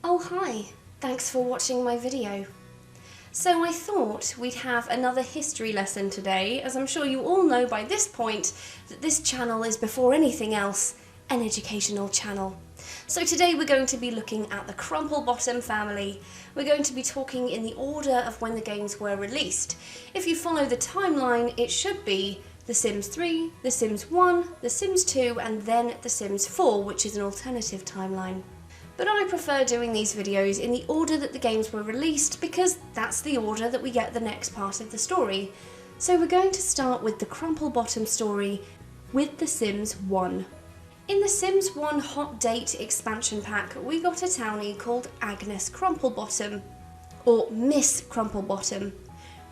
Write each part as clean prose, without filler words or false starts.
Oh hi, thanks for watching my video. So I thought we'd have another history lesson today, as I'm sure you all know by this point that this channel is before anything else an educational channel. So today we're going to be looking at the Crumplebottom family. We're going to be talking in the order of when the games were released. If you follow the timeline, it should be The Sims 3, The Sims 1, The Sims 2 and then The Sims 4, which is an alternative timeline. But I prefer doing these videos in the order that the games were released because that's the order that we get the next part of the story. So we're going to start with the Crumplebottom story with The Sims 1. In the Sims 1 Hot Date expansion pack, we got a townie called Agnes Crumplebottom, or Miss Crumplebottom.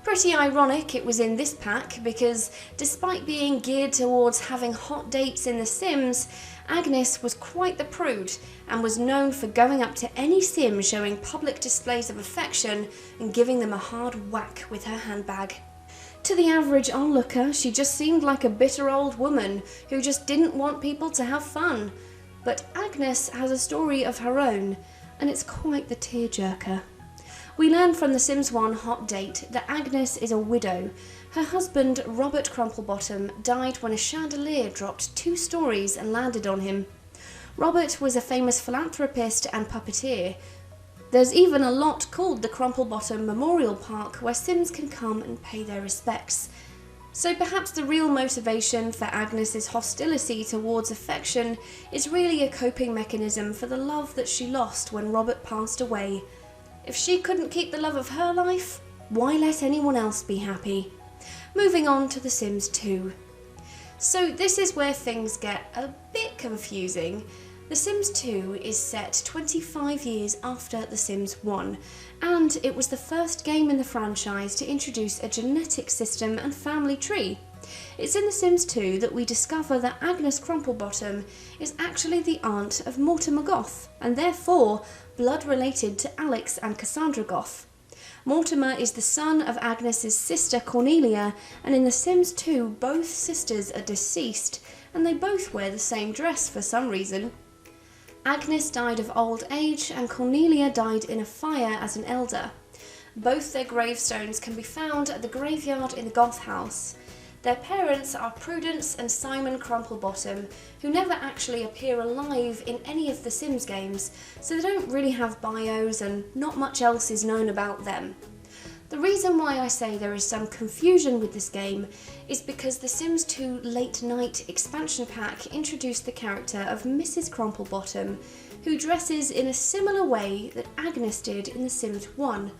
Pretty ironic it was in this pack because despite being geared towards having hot dates in The Sims, Agnes was quite the prude and was known for going up to any Sim showing public displays of affection and giving them a hard whack with her handbag. To the average onlooker, she just seemed like a bitter old woman who just didn't want people to have fun. But Agnes has a story of her own, and it's quite the tearjerker. We learn from The Sims 1 Hot Date that Agnes is a widow. Her husband, Robert Crumplebottom, died when a chandelier dropped 2 stories and landed on him. Robert was a famous philanthropist and puppeteer. There's even a lot called the Crumplebottom Memorial Park where Sims can come and pay their respects. So perhaps the real motivation for Agnes's hostility towards affection is really a coping mechanism for the love that she lost when Robert passed away. If she couldn't keep the love of her life, why let anyone else be happy? Moving on to The Sims 2. So this is where things get a bit confusing. The Sims 2 is set 25 years after The Sims 1, and it was the first game in the franchise to introduce a genetic system and family tree. It's in The Sims 2 that we discover that Agnes Crumplebottom is actually the aunt of Mortimer Goth, and therefore blood related to Alex and Cassandra Goth. Mortimer is the son of Agnes's sister Cornelia, and in The Sims 2 both sisters are deceased, and they both wear the same dress for some reason. Agnes died of old age, and Cornelia died in a fire as an elder. Both their gravestones can be found at the graveyard in the Goth house. Their parents are Prudence and Simon Crumplebottom, who never actually appear alive in any of the Sims games, so they don't really have bios and not much else is known about them. The reason why I say there is some confusion with this game is because the Sims 2 Late Night expansion pack introduced the character of Mrs. Crumplebottom, who dresses in a similar way that Agnes did in The Sims 1.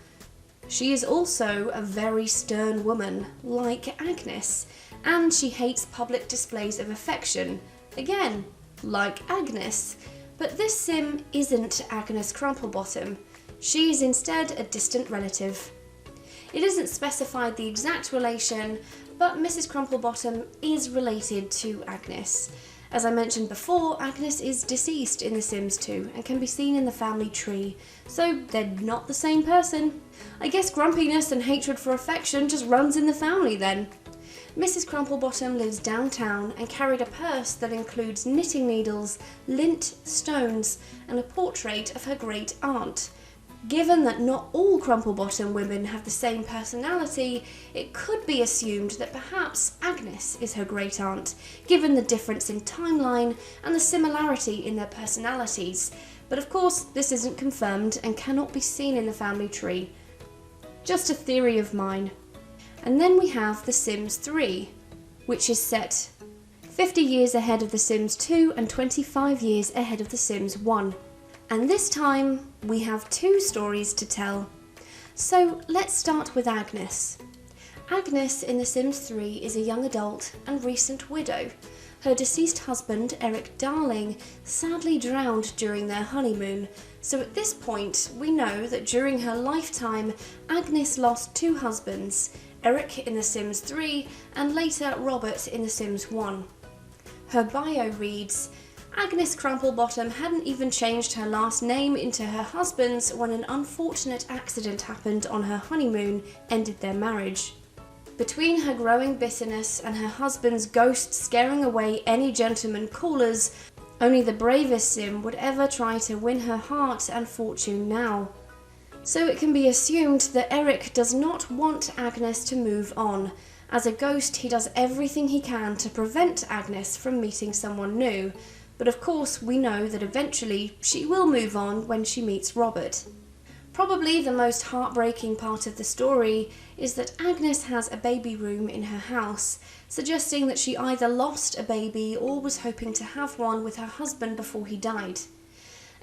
She is also a very stern woman, like Agnes, and she hates public displays of affection, again, like Agnes. But this Sim isn't Agnes Crumplebottom. She is instead a distant relative. It isn't specified the exact relation, but Mrs. Crumplebottom is related to Agnes. As I mentioned before, Agnes is deceased in The Sims 2 and can be seen in the family tree, so they're not the same person. I guess grumpiness and hatred for affection just runs in the family then. Mrs. Crumplebottom lives downtown and carried a purse that includes knitting needles, lint, stones, and a portrait of her great aunt. Given that not all Crumplebottom women have the same personality, it could be assumed that perhaps Agnes is her great aunt, given the difference in timeline and the similarity in their personalities. But of course, this isn't confirmed and cannot be seen in the family tree. Just a theory of mine. And then we have The Sims 3, which is set 50 years ahead of The Sims 2 and 25 years ahead of The Sims 1. And this time, we have 2 stories to tell. So let's start with Agnes. Agnes in The Sims 3 is a young adult and recent widow. Her deceased husband, Eric Darling, sadly drowned during their honeymoon. So at this point, we know that during her lifetime, Agnes lost 2 husbands, Eric in The Sims 3 and later Robert in The Sims 1. Her bio reads, Agnes Crumplebottom hadn't even changed her last name into her husband's when an unfortunate accident happened on her honeymoon ended their marriage. Between her growing bitterness and her husband's ghost scaring away any gentleman callers, Only the bravest sim would ever try to win her heart and fortune now. So it can be assumed that Eric does not want Agnes to move on. As a ghost, he does everything he can to prevent Agnes from meeting someone new, but of course we know that eventually she will move on when she meets Robert. Probably the most heartbreaking part of the story is that Agnes has a baby room in her house, suggesting that she either lost a baby or was hoping to have one with her husband before he died.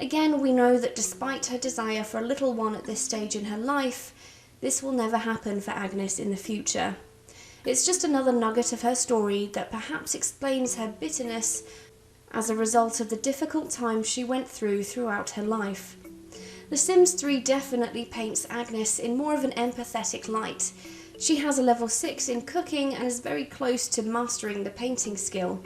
Again, we know that despite her desire for a little one at this stage in her life, this will never happen for Agnes in the future. It's just another nugget of her story that perhaps explains her bitterness as a result of the difficult times she went through throughout her life. The Sims 3 definitely paints Agnes in more of an empathetic light. She has a level 6 in cooking and is very close to mastering the painting skill.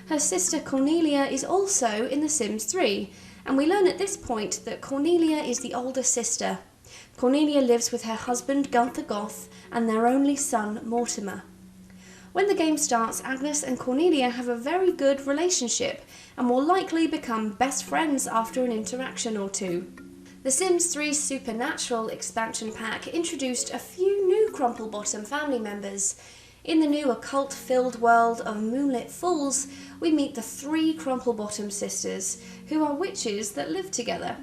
Her sister Cornelia is also in The Sims 3, and we learn at this point that Cornelia is the older sister. Cornelia lives with her husband Gunther Goth and their only son Mortimer. When the game starts, Agnes and Cornelia have a very good relationship and will likely become best friends after an interaction or two. The Sims 3 Supernatural expansion pack introduced a few new Crumplebottom family members. In the new occult-filled world of Moonlit Falls, we meet the 3 Crumplebottom sisters, who are witches that live together.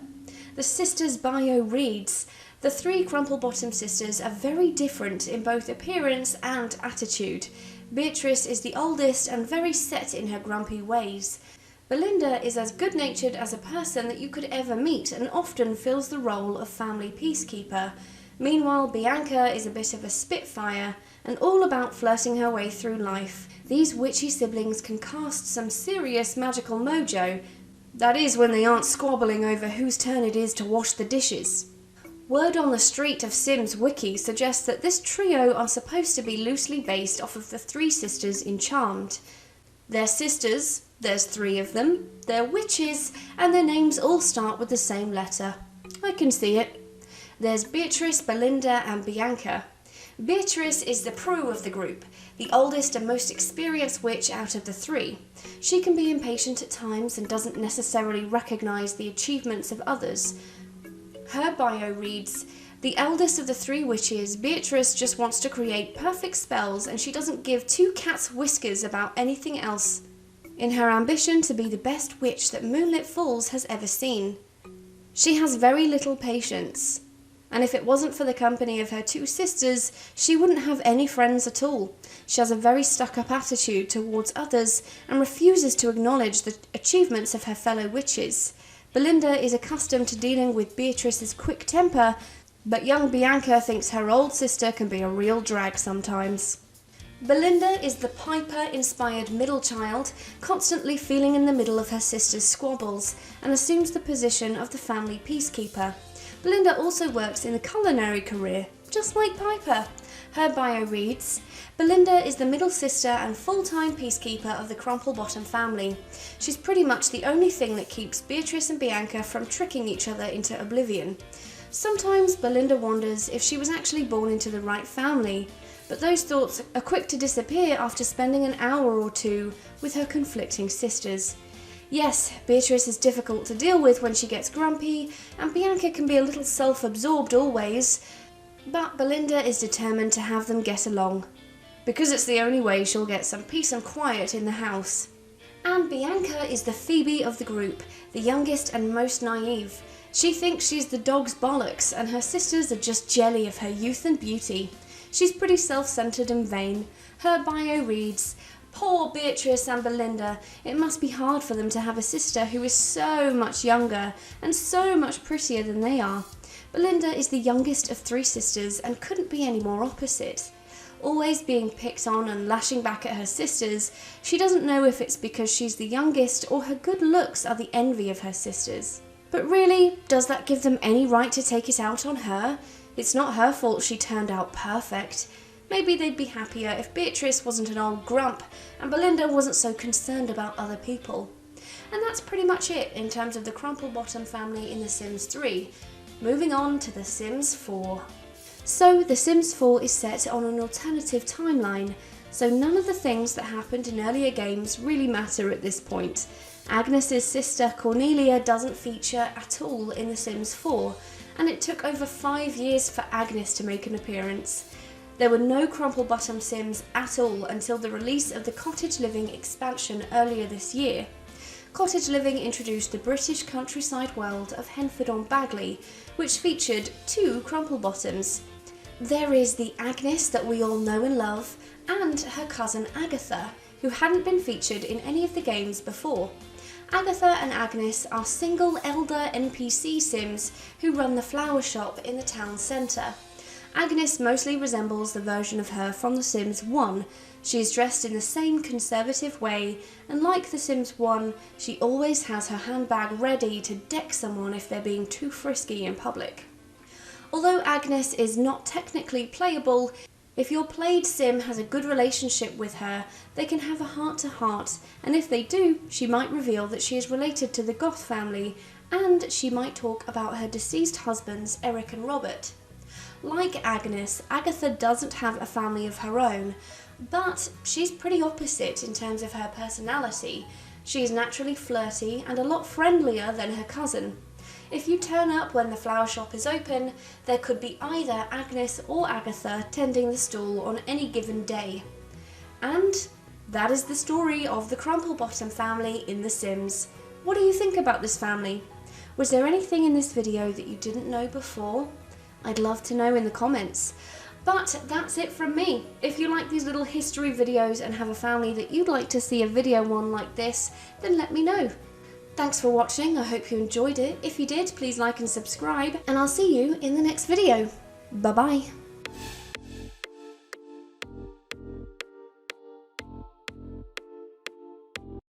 The sisters' bio reads, "The 3 Crumplebottom sisters are very different in both appearance and attitude. Beatrice is the oldest and very set in her grumpy ways. Belinda is as good-natured as a person that you could ever meet and often fills the role of family peacekeeper. Meanwhile, Bianca is a bit of a spitfire and all about flirting her way through life. These witchy siblings can cast some serious magical mojo. That is when they aren't squabbling over whose turn it is to wash the dishes." Word on the street of Sims Wiki suggests that this trio are supposed to be loosely based off of the 3 sisters in Charmed. They're sisters, there's 3 of them, they're witches, and their names all start with the same letter. I can see it. There's Beatrice, Belinda, and Bianca. Beatrice is the Prue of the group, the oldest and most experienced witch out of the 3. She can be impatient at times and doesn't necessarily recognise the achievements of others. Her bio reads, "The eldest of the 3 witches, Beatrice just wants to create perfect spells and she doesn't give 2 cats' whiskers about anything else in her ambition to be the best witch that Moonlit Falls has ever seen. She has very little patience, and if it wasn't for the company of her 2 sisters, she wouldn't have any friends at all. She has a very stuck-up attitude towards others and refuses to acknowledge the achievements of her fellow witches. Belinda is accustomed to dealing with Beatrice's quick temper, but young Bianca thinks her old sister can be a real drag sometimes." Belinda is the Piper-inspired middle child, constantly feeling in the middle of her sister's squabbles, and assumes the position of the family peacekeeper. Belinda also works in the culinary career, just like Piper. Her bio reads, "Belinda is the middle sister and full-time peacekeeper of the Crumplebottom family. She's pretty much the only thing that keeps Beatrice and Bianca from tricking each other into oblivion. Sometimes Belinda wonders if she was actually born into the right family, but those thoughts are quick to disappear after spending an hour or 2 with her conflicting sisters. Yes, Beatrice is difficult to deal with when she gets grumpy, and Bianca can be a little self-absorbed always, but Belinda is determined to have them get along, because it's the only way she'll get some peace and quiet in the house." And Bianca is the Phoebe of the group, the youngest and most naive. She thinks she's the dog's bollocks, and her sisters are just jelly of her youth and beauty. She's pretty self-centered and vain. Her bio reads, "Poor Beatrice and Belinda, it must be hard for them to have a sister who is so much younger and so much prettier than they are. Belinda is the youngest of 3 sisters and couldn't be any more opposite. Always being picked on and lashing back at her sisters, she doesn't know if it's because she's the youngest or her good looks are the envy of her sisters. But really, does that give them any right to take it out on her? It's not her fault she turned out perfect. Maybe they'd be happier if Beatrice wasn't an old grump and Belinda wasn't so concerned about other people." And that's pretty much it in terms of the Crumplebottom family in The Sims 3. Moving on to The Sims 4. So, The Sims 4 is set on an alternative timeline, so none of the things that happened in earlier games really matter at this point. Agnes's sister Cornelia doesn't feature at all in The Sims 4, and it took over 5 years for Agnes to make an appearance. There were no Crumplebottom Sims at all until the release of the Cottage Living expansion earlier this year. Cottage Living introduced the British countryside world of Henford-on-Bagley, which featured 2 Crumplebottoms. There is the Agnes that we all know and love, and her cousin Agatha, who hadn't been featured in any of the games before. Agatha and Agnes are single elder NPC Sims who run the flower shop in the town centre. Agnes mostly resembles the version of her from The Sims 1. She is dressed in the same conservative way, and like The Sims 1, she always has her handbag ready to deck someone if they're being too frisky in public. Although Agnes is not technically playable, if your played Sim has a good relationship with her, they can have a heart-to-heart, and if they do, she might reveal that she is related to the Goth family, and she might talk about her deceased husbands, Eric and Robert. Like Agnes, Agatha doesn't have a family of her own, but she's pretty opposite in terms of her personality. She's naturally flirty and a lot friendlier than her cousin. If you turn up when the flower shop is open, there could be either Agnes or Agatha tending the stall on any given day. And that is the story of the Crumplebottom family in The Sims. What do you think about this family? Was there anything in this video that you didn't know before? I'd love to know in the comments. But that's it from me. If you like these little history videos and have a family that you'd like to see a video on like this, then let me know. Thanks for watching, I hope you enjoyed it. If you did, please like and subscribe, and I'll see you in the next video. Bye bye.